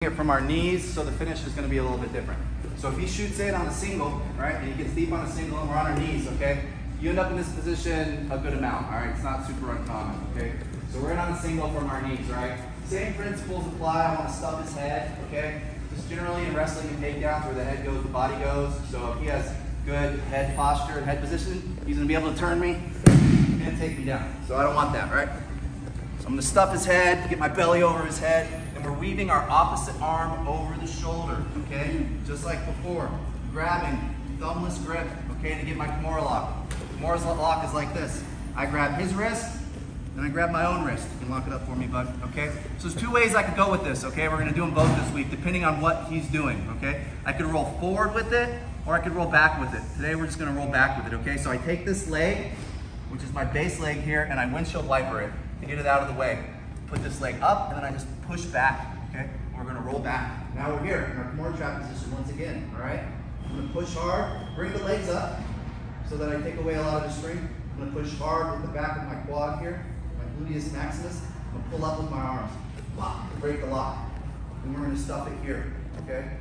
it from our knees, so the finish is going to be a little bit different. So if he shoots in on a single, right, and he gets deep on a single and we're on our knees, okay, you end up in this position a good amount, all right? It's not super uncommon, okay? So we're in on a single from our knees, right? Same principles apply. I want to stuff his head, okay? Just generally in wrestling and takedowns where the head goes, the body goes. So if he has good head posture and head position, he's going to be able to turn me and take me down. So I don't want that, right? So I'm going to stuff his head, get my belly over his head, and we're weaving our opposite arm over the shoulder, okay? Just like before. Grabbing, thumbless grip, okay, to get my kimura lock. Kimura lock is like this. I grab his wrist, then I grab my own wrist. You can lock it up for me, bud, okay? So there's two ways I could go with this, okay? We're going to do them both this week, depending on what he's doing, okay? I could roll forward with it, or I could roll back with it. Today we're just going to roll back with it, okay? So I take this leg, which is my base leg here, and I windshield wiper it to get it out of the way. Put this leg up, and then I just push back, okay? We're gonna roll back. Now we're here in our kimura trap position once again, all right? I'm gonna push hard, bring the legs up so that I take away a lot of the strength. I'm gonna push hard with the back of my quad here, my gluteus maximus. I'm gonna pull up with my arms, lock, break the lock. And we're gonna stuff it here, okay?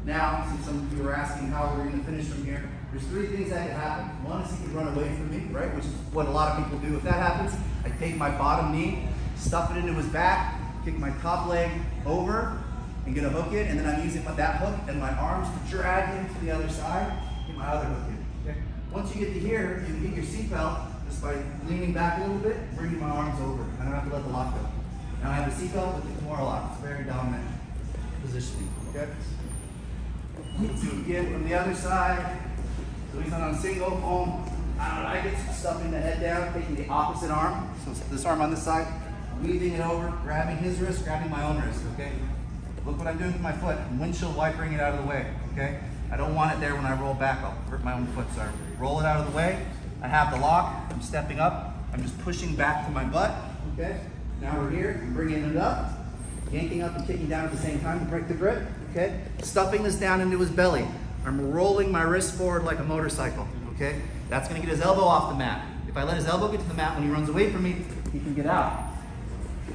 Now, since some of you were asking how we're gonna finish from here, there's three things that could happen. One is he could run away from me, right? Which is what a lot of people do. If that happens, I take my bottom knee, stuff it into his back, kick my top leg over, and get a hook in, and then I'm using that hook and my arms to drag him to the other side, get my other hook in. Okay? Once you get to here, you can get your seatbelt just by leaning back a little bit, bringing my arms over. I don't have to let the lock go. Now I have the seatbelt with the kimura lock. It's very dominant positioning. Okay? Let's do it again from the other side. So he's on a single, boom. I get stuffing the head down, taking the opposite arm. So this arm on this side, weaving it over, grabbing his wrist, grabbing my own wrist, okay? Look what I'm doing with my foot. I'm windshield wipering it out of the way, okay? I don't want it there when I roll back. I'll hurt my own foot, so I roll it out of the way. I have the lock. I'm stepping up. I'm just pushing back to my butt, okay? Now we're here. I'm bringing it up, yanking up and kicking down at the same time to break the grip, okay? Stuffing this down into his belly. I'm rolling my wrist forward like a motorcycle, okay? That's gonna get his elbow off the mat. If I let his elbow get to the mat when he runs away from me, he can get out.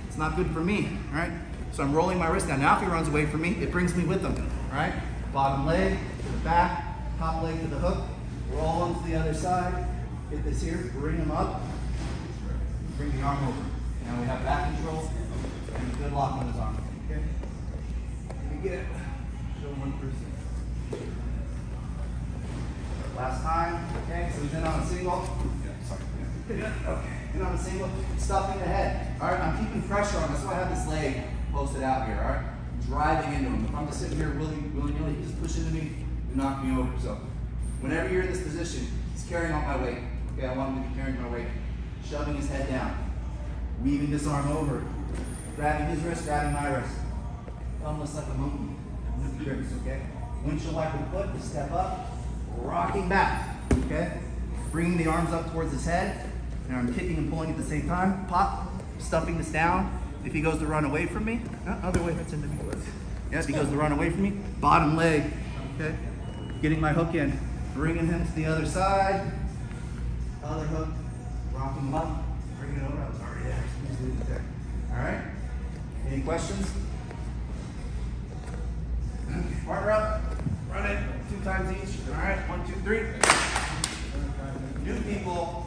It's not good for me, all right? So I'm rolling my wrist down. Now if he runs away from me, it brings me with him, all right? Bottom leg to the back, top leg to the hook, roll him to the other side, get this here, bring him up, bring the arm over. Now we have back control and a good lock on his arm, okay? Let me get it. Show him 1%. Last time, okay? So he's in on a single. Yeah, sorry. Yeah. Okay. In on a single, stuffing the head. All right, I'm keeping pressure on. That's why I have this leg posted out here. All right, I'm driving into him. If I'm just sitting here willy-nilly, he just push into me, you knock me over. So whenever you're in this position, he's carrying all my weight. Okay, I want him to be carrying my weight. Shoving his head down, weaving this arm over, grabbing his wrist, grabbing my wrist. Almost like a monkey with the grips. Okay. Windshield wiper foot to step up, rocking back. Okay. Bringing the arms up towards his head. Now I'm kicking and pulling at the same time. Pop, stuffing this down. If he goes to run away from me, other way, that's into me. Yeah, if he goes to run away from me, bottom leg, okay? Getting my hook in, bringing him to the other side. Other hook, rocking him up, bringing it over. I was already there, so just leave it there. All right? Any questions? Partner up, run it 2 times each. All right, 1, 2, 3. New people.